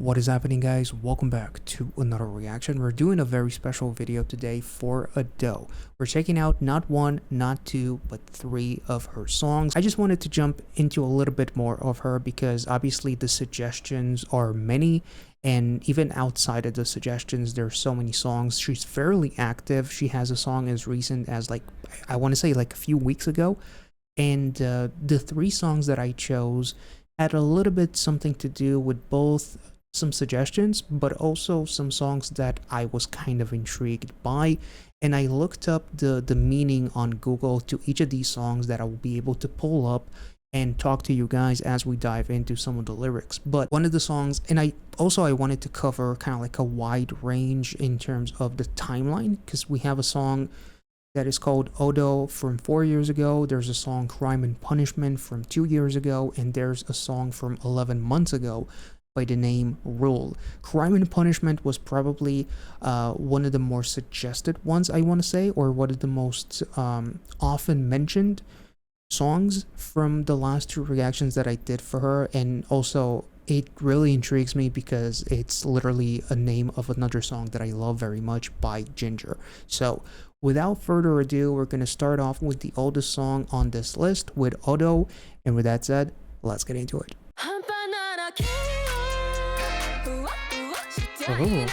What is happening, guys? Welcome back to another reaction. We're doing a very special video today for Adele. We're checking out not one, not two, but three of her songs. I just wanted to jump into a little bit more of her because obviously the suggestions are many, and even outside of the suggestions there's so many songs. She's fairly active. She has a song as recent as I want to say a few weeks ago, and the three songs that I chose had a little bit something to do with both some suggestions, but also some songs that I was kind of intrigued by, and I looked up the meaning on Google to each of these songs that I will be able to pull up and talk to you guys as we dive into some of the lyrics. But one of the songs, and I wanted to cover kind of like a wide range in terms of the timeline, because we have a song that is called Odo from 4 years ago, there's a song Crime and Punishment from 2 years ago, and there's a song from 11 months ago by the name RuLe. Crime and Punishment was probably one of the more suggested ones, I want to say, or one of the most often mentioned songs from the last two reactions that I did for her. And also it really intrigues me because it's literally a name of another song that I love very much by Ginger. So without further ado, we're going to start off with the oldest song on this list with Odo, and with that said, let's get into it. Oh.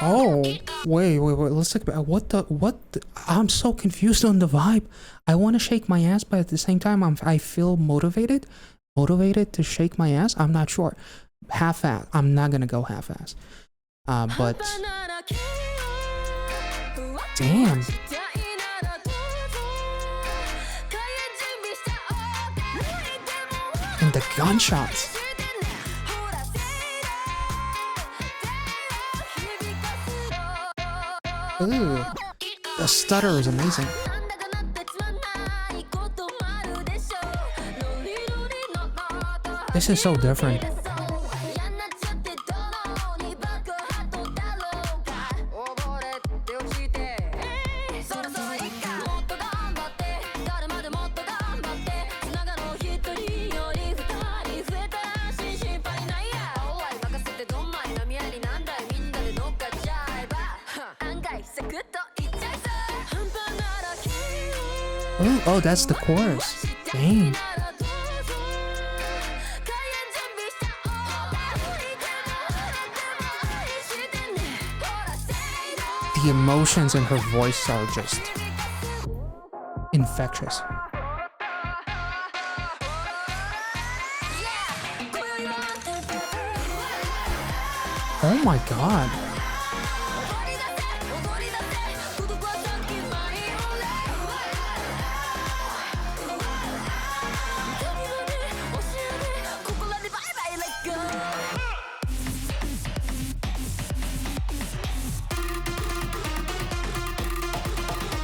Oh, wait, let's talk about what I'm so confused on the vibe. I want to shake my ass, but at the same time I feel motivated to shake my ass. I'm not sure. Half-ass. I'm not gonna go half-ass. But damn. And the gunshots. Ooh, the stutter is amazing. This is so different. Oh, that's the chorus. Dang. The emotions in her voice are just infectious. Oh my god.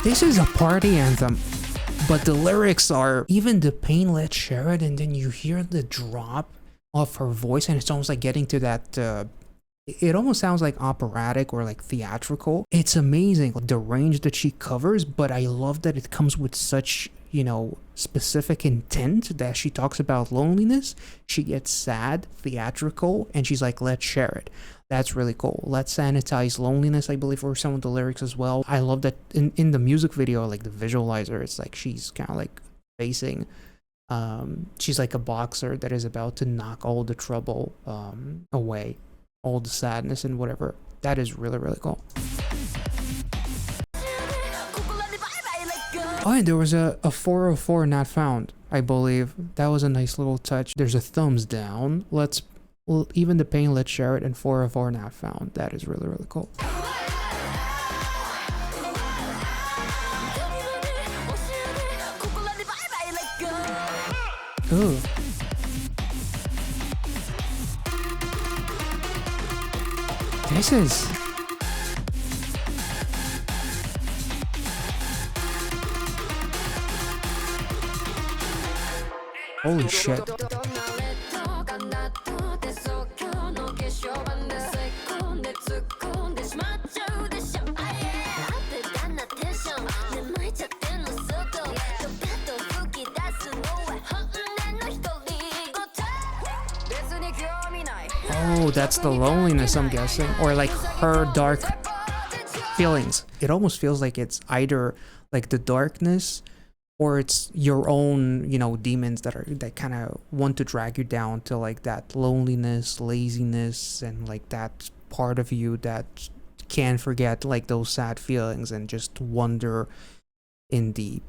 This is a party anthem, but the lyrics are, even the pain, let's share it, and then you hear the drop of her voice and it's almost like getting to that, it almost sounds like operatic or like theatrical. It's amazing, the range that she covers, but I love that it comes with such, you know, specific intent that she talks about loneliness. She gets sad, theatrical, and she's like, let's share it. That's really cool. Let's sanitize loneliness, I believe, were some of the lyrics as well. I love that in the music video, like the visualizer, it's like she's kind of like facing, she's like a boxer that is about to knock all the trouble away, all the sadness and whatever. That is really, really cool. Oh, and there was a 404 not found, I believe. That was a nice little touch. There's a thumbs down. Even the pain, let's share it, and 404 not found. That is really, really cool. Ooh. This is... Holy shit. Oh, that's the loneliness, I'm guessing, or like her dark feelings. It almost feels like it's either like the darkness or it's your own, you know, demons that kind of want to drag you down to like that loneliness, laziness, and like that part of you that can't forget like those sad feelings and just wander in the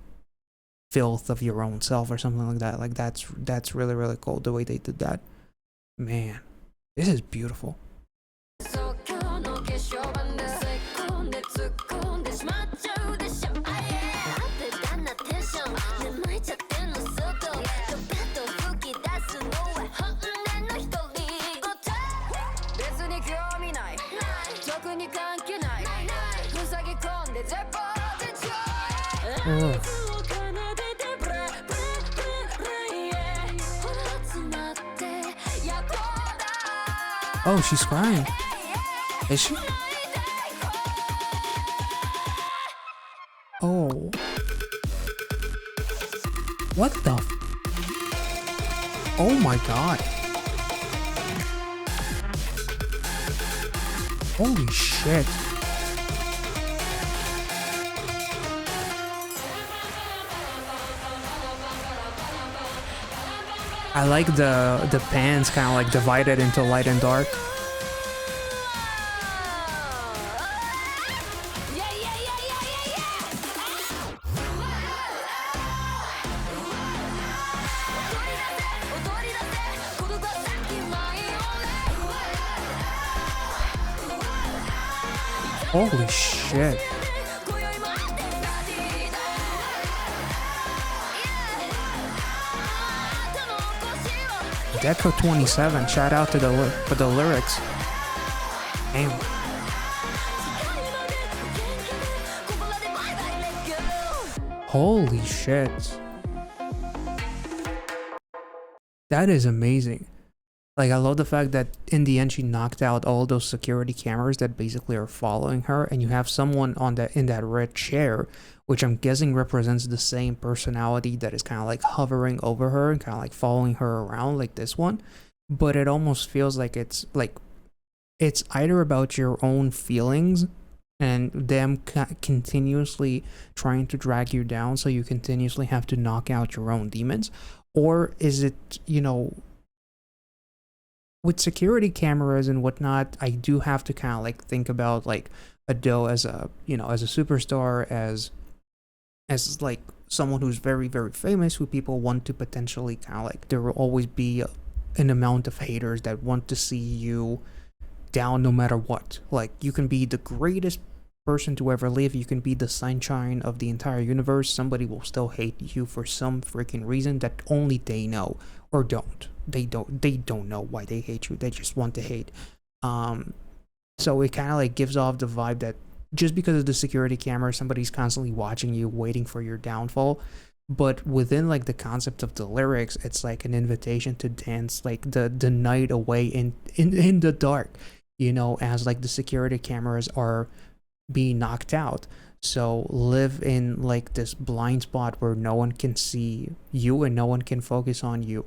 filth of your own self or something like that. Like that's really, really cool the way they did that. Man, this is beautiful. Ugh. Oh, she's crying. Is she? Oh. What the? Oh my god. Holy shit. I like the pans kind of like divided into light and dark. Holy shit. Deco 27, shout out to for the lyrics. Damn. Holy shit. That is amazing. Like, I love the fact that in the end she knocked out all those security cameras that basically are following her, and you have someone on that in that red chair, which I'm guessing represents the same personality that is kind of like hovering over her and kind of like following her around like this one. But it almost feels like it's either about your own feelings and them continuously trying to drag you down, so you continuously have to knock out your own demons, or is it, you know, with security cameras and whatnot, I do have to kind of like think about like Adele as a, you know, as a superstar, as like someone who's very, very famous, who people want to potentially kind of like, there will always be an amount of haters that want to see you down no matter what. Like, you can be the greatest person to ever live, you can be the sunshine of the entire universe, somebody will still hate you for some freaking reason that only they know, or don't. They don't know why they hate you, they just want to hate. So it kind of like gives off the vibe that just because of the security camera, somebody's constantly watching you, waiting for your downfall. But within like the concept of the lyrics, it's like an invitation to dance like the night away in the dark, you know, as like the security cameras are being knocked out. So live in like this blind spot where no one can see you and no one can focus on you,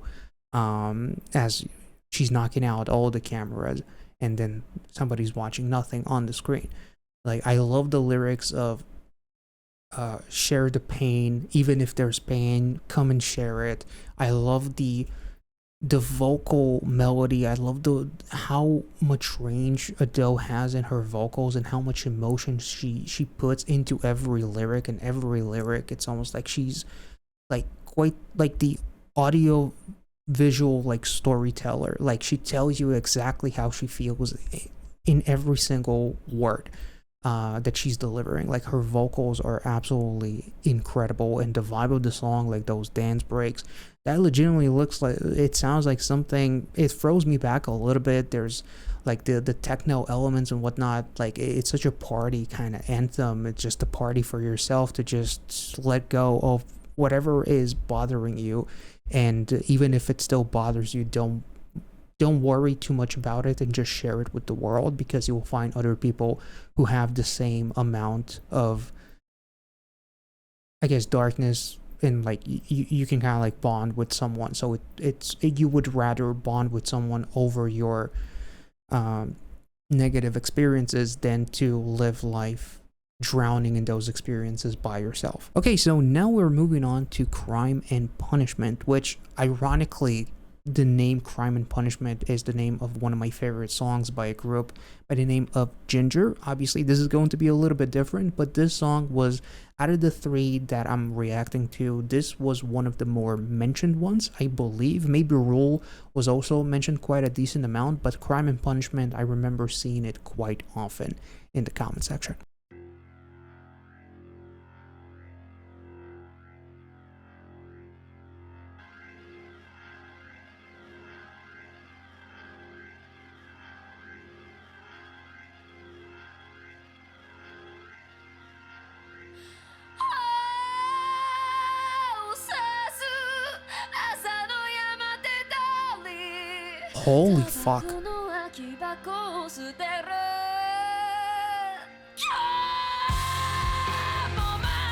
as she's knocking out all the cameras, and then somebody's watching nothing on the screen. Like, I love the lyrics of share the pain, even if there's pain, come and share it. I love the vocal melody. I love how much range Adele has in her vocals and how much emotion she puts into every lyric, and every lyric it's almost like she's like quite like the audio visual like storyteller. Like, she tells you exactly how she feels in every single word that she's delivering. Like, her vocals are absolutely incredible, and the vibe of the song, like those dance breaks, that legitimately looks like, it sounds like something, it throws me back a little bit. There's like the techno elements and whatnot. Like, it's such a party kind of anthem. It's just a party for yourself to just let go of whatever is bothering you, and even if it still bothers you, don't worry too much about it, and just share it with the world, because you will find other people who have the same amount of, I guess, darkness, and like you can kind of like bond with someone. So you would rather bond with someone over your negative experiences than to live life drowning in those experiences by yourself. Okay, so now we're moving on to Crime and Punishment, which ironically, the name Crime and Punishment is the name of one of my favorite songs by a group by the name of Ginger. Obviously, this is going to be a little bit different, but this song was, out of the three that I'm reacting to, this was one of the more mentioned ones, I believe. Maybe RuLe was also mentioned quite a decent amount, but Crime and Punishment, I remember seeing it quite often in the comment section. Holy fuck.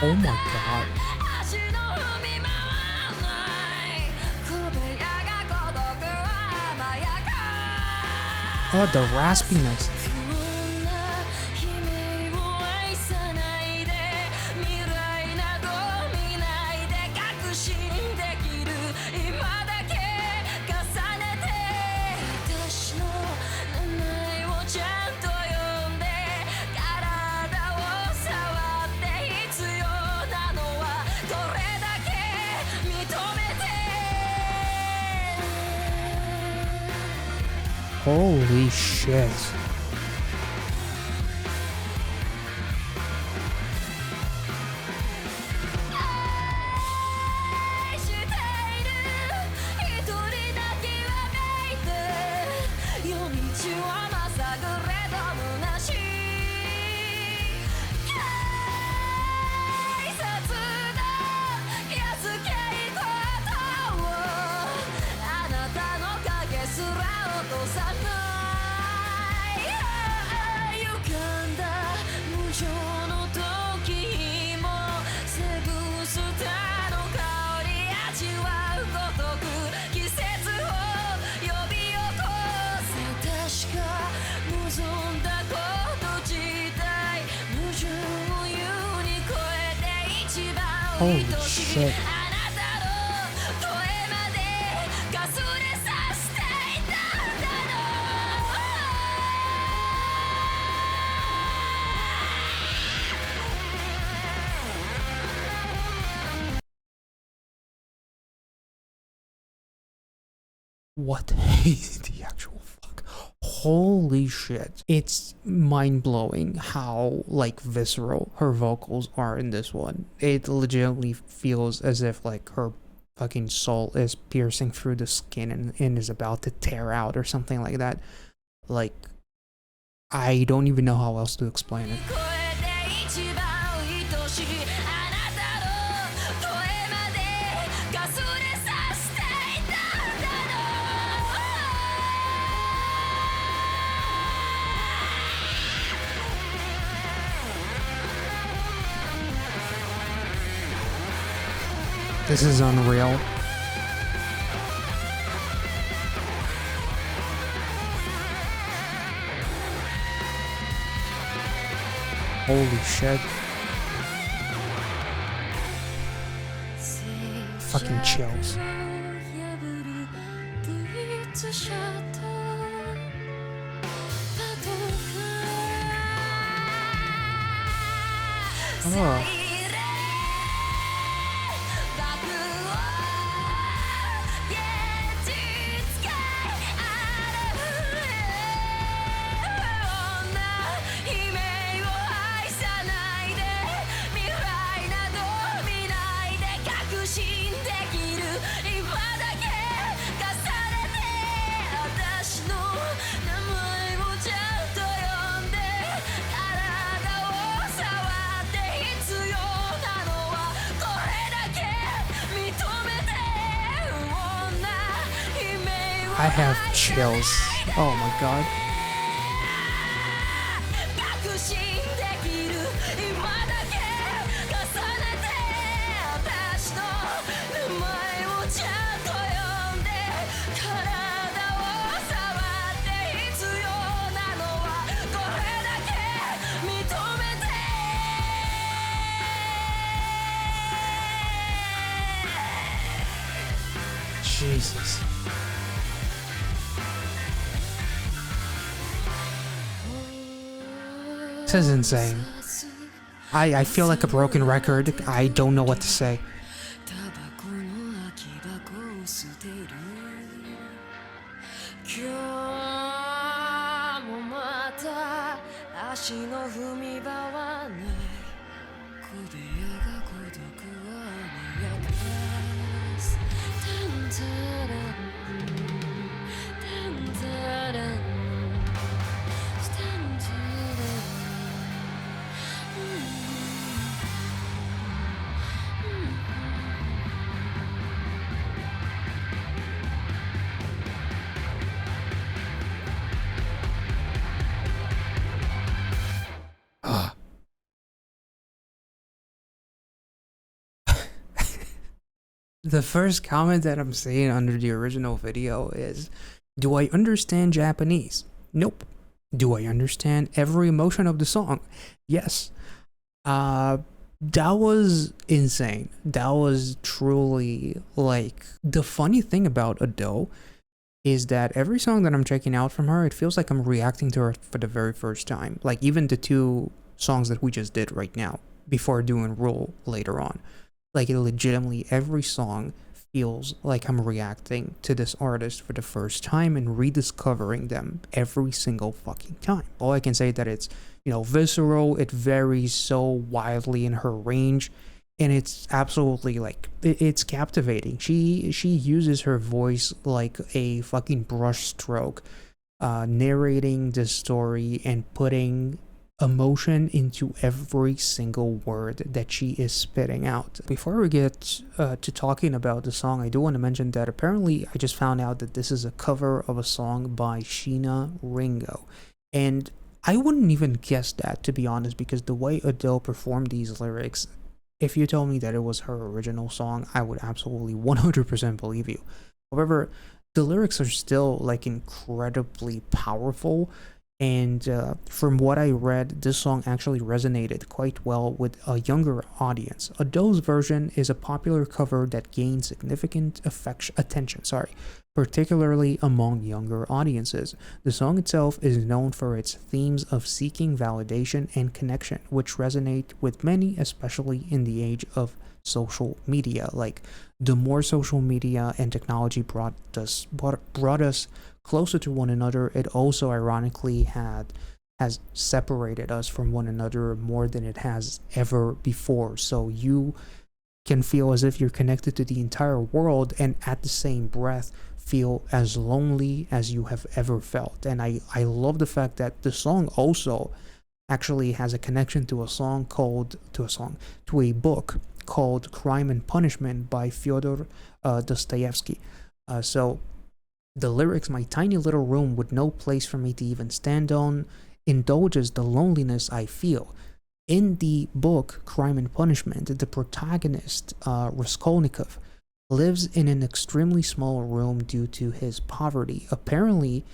Oh my god. Oh, the raspiness. Holy shit. Holy shit. What the actual fuck? Holy shit. It's mind-blowing how, like, visceral her vocals are in this one. It legitimately feels as if, like, her fucking soul is piercing through the skin and is about to tear out or something like that. Like, I don't even know how else to explain it. This is unreal. Holy shit. Fucking chills. Oh. I have chills. Oh my god. Jesus. This is insane. I feel like a broken record. I don't know what to say. The first comment that I'm seeing under the original video is, do I understand Japanese? Nope. Do I understand every emotion of the song? Yes. That was insane. That was truly, like, the funny thing about Adele is that every song that I'm checking out from her, it feels like I'm reacting to her for the very first time. Like, even the 2 songs that we just did right now, before doing RuLe later on. Like, legitimately, every song feels like I'm reacting to this artist for the first time and rediscovering them every single fucking time. All I can say is that it's, you know, visceral, it varies so wildly in her range, and it's absolutely, like, it's captivating. She uses her voice like a fucking brushstroke, narrating the story and putting emotion into every single word that she is spitting out. Before we get to talking about the song, I do want to mention that apparently I just found out that this is a cover of a song by Sheena Ringo, and I wouldn't even guess that, to be honest, because the way Adele performed these lyrics, if you told me that it was her original song, I would absolutely 100% believe you. However, the lyrics are still, like, incredibly powerful. And from what I read, this song actually resonated quite well with a younger audience. Adele's version is a popular cover that gained significant attention, particularly among younger audiences. The song itself is known for its themes of seeking validation and connection, which resonate with many, especially in the age of social media. Like, the more social media and technology brought us closer to one another, it also ironically has separated us from one another more than it has ever before. So you can feel as if you're connected to the entire world, and at the same breath feel as lonely as you have ever felt. And I love the fact that the song also actually has a connection to a book called Crime and Punishment by Fyodor Dostoevsky. So the lyrics, "My tiny little room with no place for me to even stand on, indulges the loneliness I feel." In the book Crime and Punishment, the protagonist, Raskolnikov, lives in an extremely small room due to his poverty. Apparently,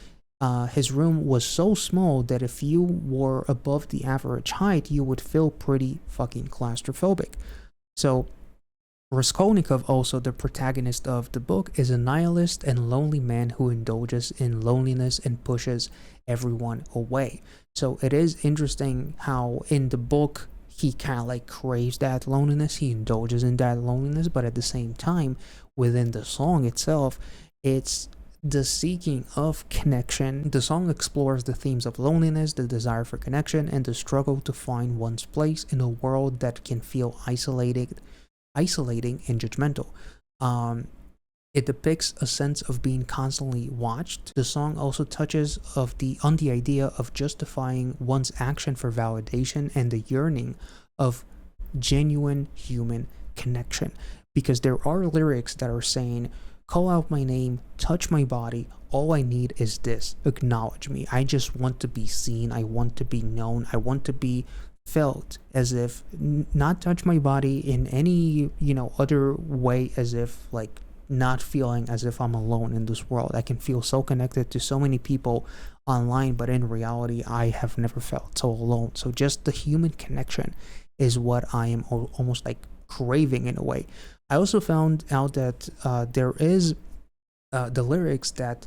his room was so small that if you were above the average height, you would feel pretty fucking claustrophobic. So Raskolnikov, also the protagonist of the book, is a nihilist and lonely man who indulges in loneliness and pushes everyone away. So it is interesting how in the book he kind of like craves that loneliness, he indulges in that loneliness, but at the same time, within the song itself, it's the seeking of connection. The song explores the themes of loneliness, the desire for connection, and the struggle to find one's place in a world that can feel isolating and judgmental. It depicts a sense of being constantly watched. The song also touches on the idea of justifying one's action for validation and the yearning of genuine human connection. Because there are lyrics that are saying, "Call out my name, touch my body, all I need is this, acknowledge me. I just want to be seen, I want to be known, I want to be felt," as if not touch my body in any, other way, as if like not feeling as if I'm alone in this world. I can feel so connected to so many people online, but in reality, I have never felt so alone. So just the human connection is what I am almost like craving in a way. I also found out that there is the lyrics that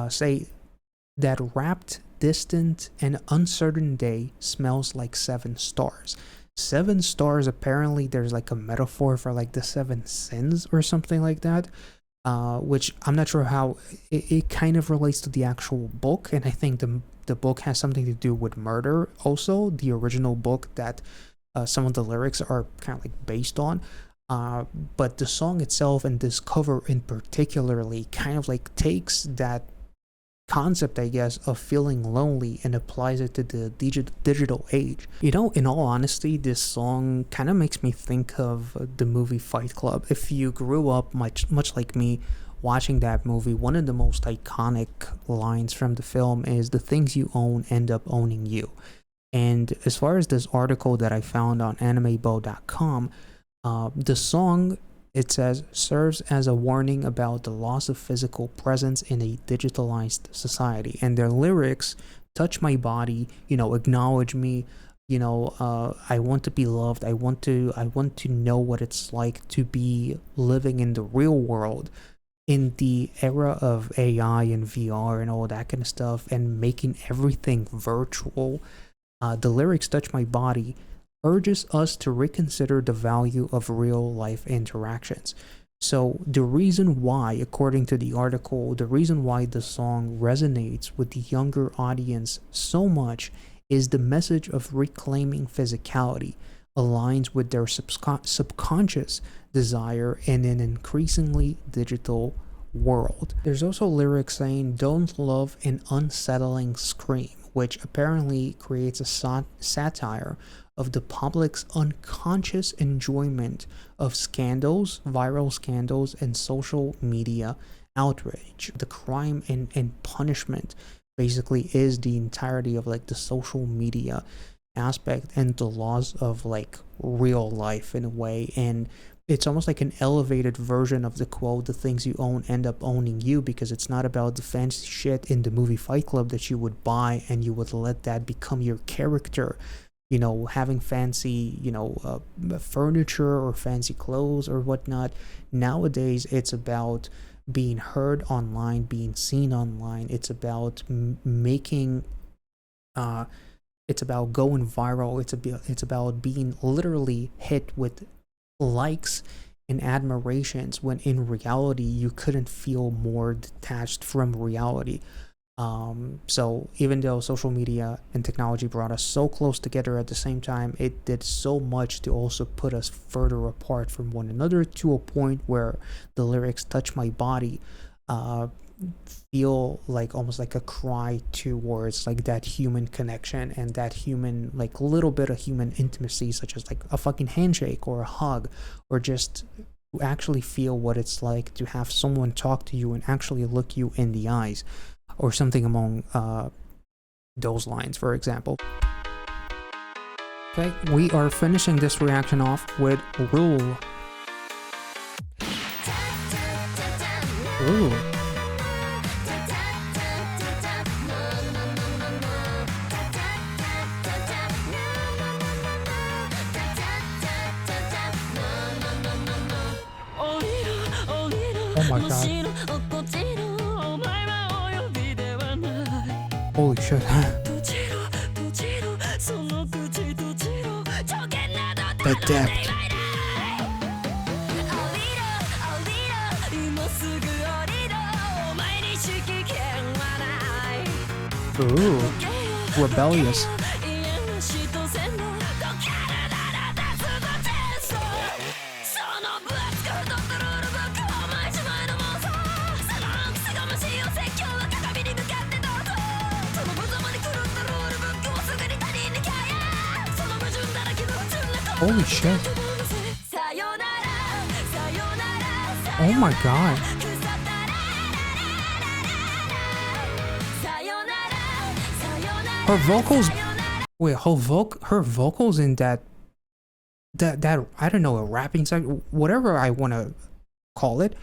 say that wrapped, distant, and uncertain day smells like 7 stars. 7 stars, apparently there's like a metaphor for like the 7 sins or something like that, which I'm not sure how it kind of relates to the actual book. And I think the book has something to do with murder also, the original book that some of the lyrics are kind of like based on. But the song itself and this cover in particularly kind of like takes that concept, I guess, of feeling lonely and applies it to the digital age. You know, in all honesty, this song kind of makes me think of the movie Fight Club. If you grew up much like me watching that movie, one of the most iconic lines from the film is, "The things you own end up owning you." And as far as this article that I found on animebo.com, the song, it says, serves as a warning about the loss of physical presence in a digitalized society. And their lyrics, "Touch my body, acknowledge me, I want to be loved. I want to know what it's like to be living in the real world in the era of AI and VR and all that kind of stuff, and making everything virtual." The lyrics, "Touch my body," urges us to reconsider the value of real life interactions. So the reason why, according to the article, the reason why the song resonates with the younger audience so much is the message of reclaiming physicality aligns with their subconscious desire in an increasingly digital world. There's also lyrics saying, "Don't love an unsettling scream," which apparently creates a satire of the public's unconscious enjoyment of scandals, viral scandals, and social media outrage. The crime and punishment basically is the entirety of like the social media aspect and the laws of like real life in a way. And it's almost like an elevated version of the quote, "The things you own end up owning you," because it's not about the fancy shit in the movie Fight Club that you would buy and you would let that become your character. Having fancy, furniture or fancy clothes or whatnot. Nowadays, it's about being heard online, being seen online. It's about making, it's about going viral. It's about being literally hit with likes and admirations, when in reality, you couldn't feel more detached from reality. So even though social media and technology brought us so close together, at the same time, it did so much to also put us further apart from one another, to a point where the lyrics, "Touch my body," feel like almost like a cry towards like that human connection and that human, like little bit of human intimacy, such as like a fucking handshake or a hug, or just to actually feel what it's like to have someone talk to you and actually look you in the eyes, or something among those lines, for example. Okay, we are finishing this reaction off with RuLe. Ooh. Oh my god. Holy shit. The depth. Ooh. Rebellious. Holy shit. Oh my god. Her vocals, wait, her vocals in that I don't know, a rapping section, whatever I want to call it,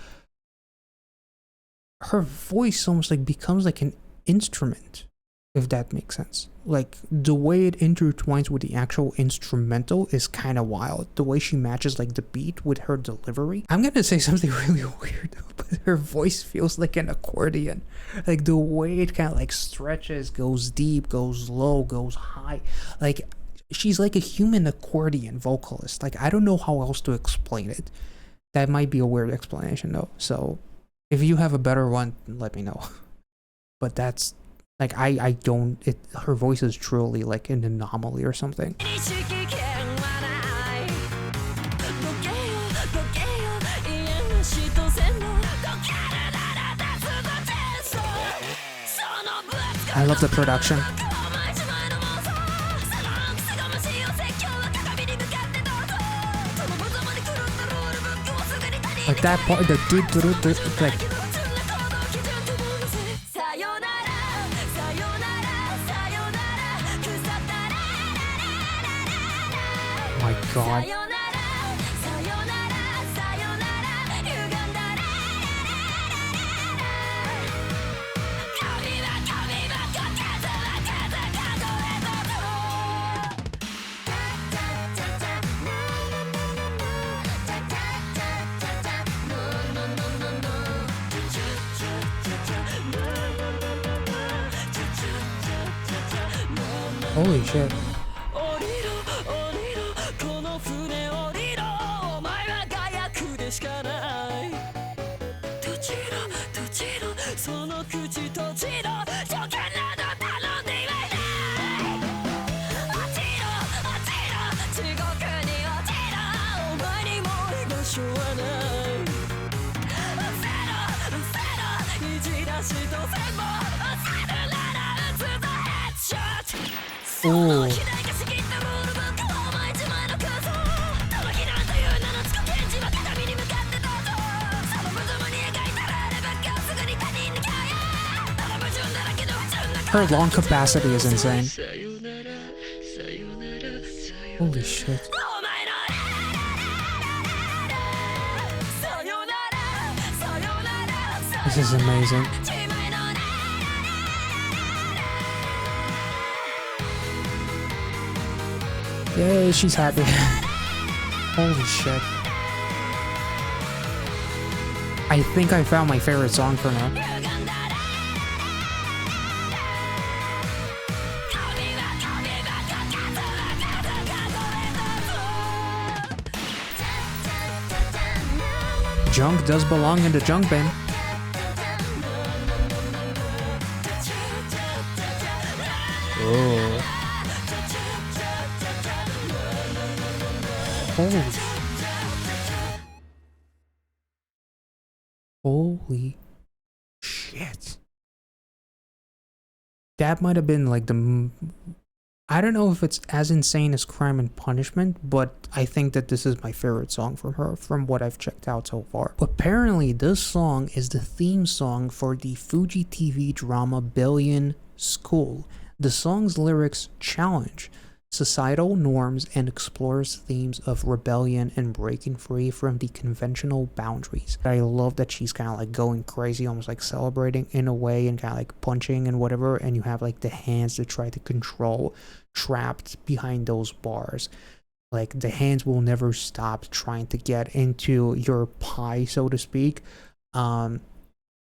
her voice almost like becomes like an instrument. if that makes sense. Like, the way it intertwines with the actual instrumental is kind of wild. The way she matches like the beat with her delivery. I'm gonna say something really weird, but her voice feels like an accordion. Like the way it kind of like stretches, goes deep, goes low, goes high. Like, she's like a human accordion vocalist. Like, I don't know how else to explain it. That might be a weird explanation though. So if you have a better one, let me know. But that's like, I don't, her voice is truly like an anomaly or something. I love the production. Like that part, the like. My God. Holy shit. Ooh. Her lung capacity is insane. Holy shit. This is amazing. Yay, she's happy. Holy shit. I think I found my favorite song for now. Junk does belong in the junk bin. Oh. Holy shit. That might have been like the... I don't know if it's as insane as Crime and Punishment, but I think that this is my favorite song from her, from what I've checked out so far. Apparently, this song is the theme song for the Fuji TV drama Billion School. The song's lyrics challenge societal norms and explores themes of rebellion and breaking free from the conventional boundaries. I love that she's kind of like going crazy, almost like celebrating in a way, and kind of like punching and whatever, and you have like the hands to try to control trapped behind those bars. Like the hands will never stop trying to get into your pie, so to speak. But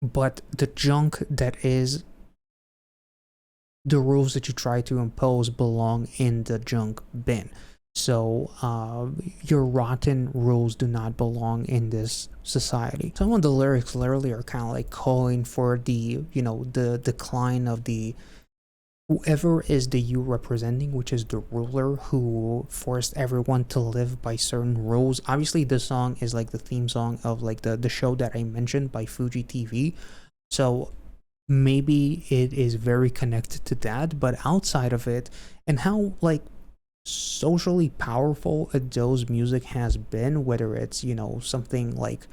the junk that is the rules that you try to impose belong in the junk bin. So your rotten rules do not belong in this society. Some of the lyrics literally are kind of like calling for the, you know, the decline of the whoever is the you representing, which is the ruler who forced everyone to live by certain rules. Obviously this song is like the theme song of like the show that I mentioned by Fuji TV. So maybe it is very connected to that, but outside of it, and how like socially powerful Adele's music has been, whether it's, you know, something like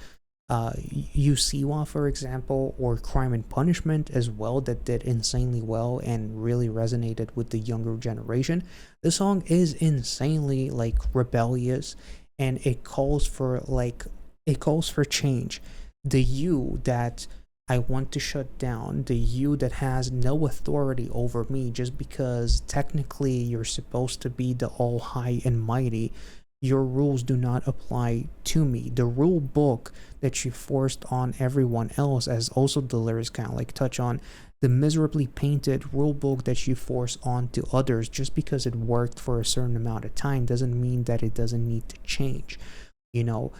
Yusiwa, for example, or Crime and Punishment as well, that did insanely well and really resonated with the younger generation. The song is insanely like rebellious, and it calls for change. The you that I want to shut down the you that has no authority over me just because technically you're supposed to be the all high and mighty. Your rules do not apply to me. The rule book that you forced on everyone else, as also the lyrics kind of like touch on, the miserably painted rule book that you force on to others just because it worked for a certain amount of time doesn't mean that it doesn't need to change. You know,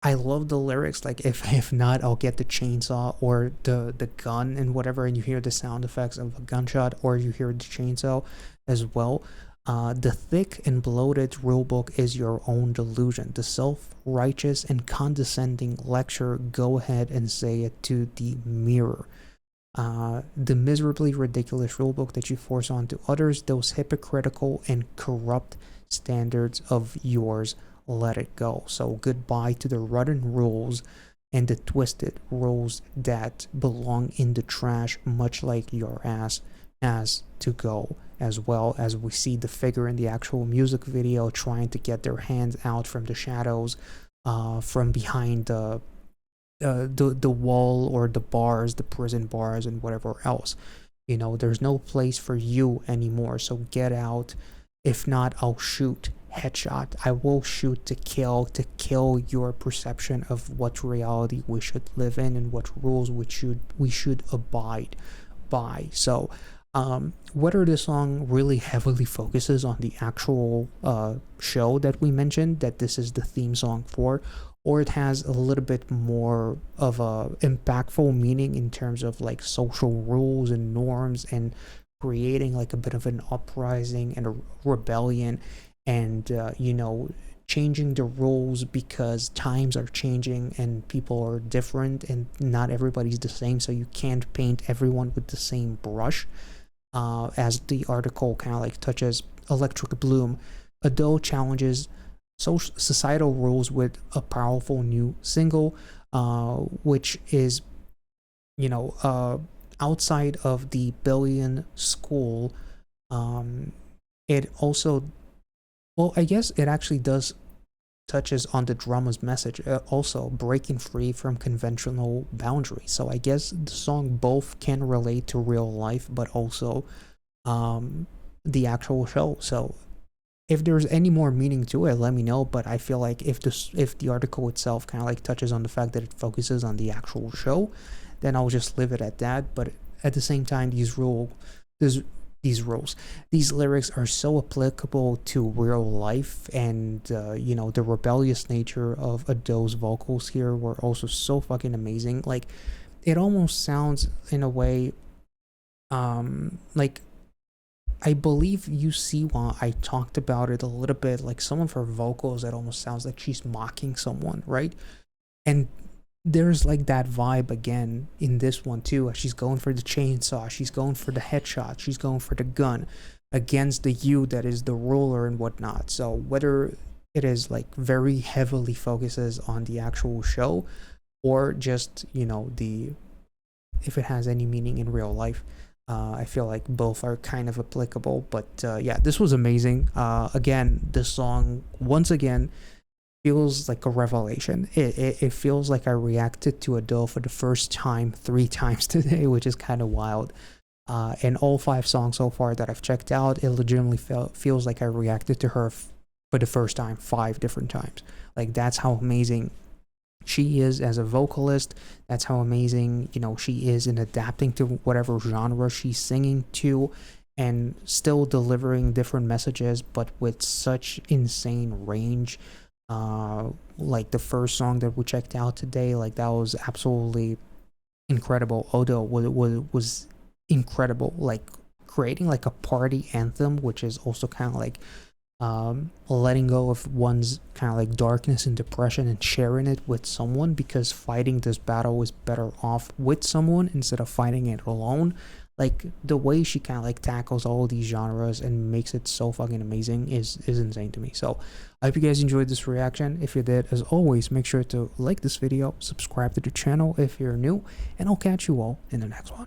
I love the lyrics. Like, if not, I'll get the chainsaw or the gun and whatever, and you hear the sound effects of a gunshot, or you hear the chainsaw as well. The thick and bloated rulebook is your own delusion. The self-righteous and condescending lecture, go ahead and say it to the mirror. The miserably ridiculous rulebook that you force onto others, those hypocritical and corrupt standards of yours, let it go. So goodbye to the rotten rules and the twisted rules that belong in the trash, much like your ass has to go, as well as we see the figure in the actual music video trying to get their hands out from the shadows, from behind the wall or the bars, the prison bars and whatever else. You know, there's no place for you anymore, so get out. If not, I'll shoot. Headshot. I will shoot to kill your perception of what reality we should live in and what rules we should abide by. So whether the song really heavily focuses on the actual show that we mentioned, that this is the theme song for, or it has a little bit more of a impactful meaning in terms of like social rules and norms and creating like a bit of an uprising and a rebellion, and you know, changing the rules because times are changing and people are different and not everybody's the same, so you can't paint everyone with the same brush. As the article kind of like touches, Electric Bloom, Adele challenges societal rules with a powerful new single, which is, you know, outside of the Billion School. It also, well, I guess it actually does touches on the drama's message, also breaking free from conventional boundaries. So I guess the song both can relate to real life, but also the actual show. So if there's any more meaning to it, let me know. But I feel like if the article itself kind of like touches on the fact that it focuses on the actual show, then I'll just leave it at that. But at the same time, these lyrics are so applicable to real life, and you know, the rebellious nature of Adele's vocals here were also so fucking amazing. Like, it almost sounds in a way like, I believe you see why I talked about it a little bit, like some of her vocals, that almost sounds like she's mocking someone, right? And there's like that vibe again in this one too. She's going for the chainsaw, she's going for the headshot, she's going for the gun against the you that is the ruler and whatnot. So whether it is like very heavily focuses on the actual show, or just, you know, if it has any meaning in real life, I feel like both are kind of applicable. But yeah, this was amazing. Again, this song once again feels like a revelation. It feels like I reacted to Adele for the first time 3 times today, which is kind of wild. And all 5 songs so far that I've checked out, it legitimately feels like I reacted to her for the first time 5 different times. Like, that's how amazing she is as a vocalist. That's how amazing, you know, she is in adapting to whatever genre she's singing to, and still delivering different messages, but with such insane range. Like the first song that we checked out today, like that was absolutely incredible. Odo was incredible, like creating like a party anthem, which is also kind of like letting go of one's kind of like darkness and depression and sharing it with someone, because fighting this battle is better off with someone instead of fighting it alone. Like, the way she kind of like tackles all these genres and makes it so fucking amazing is insane to me. So I hope you guys enjoyed this reaction. If you did, as always, make sure to like this video, subscribe to the channel if you're new, and I'll catch you all in the next one.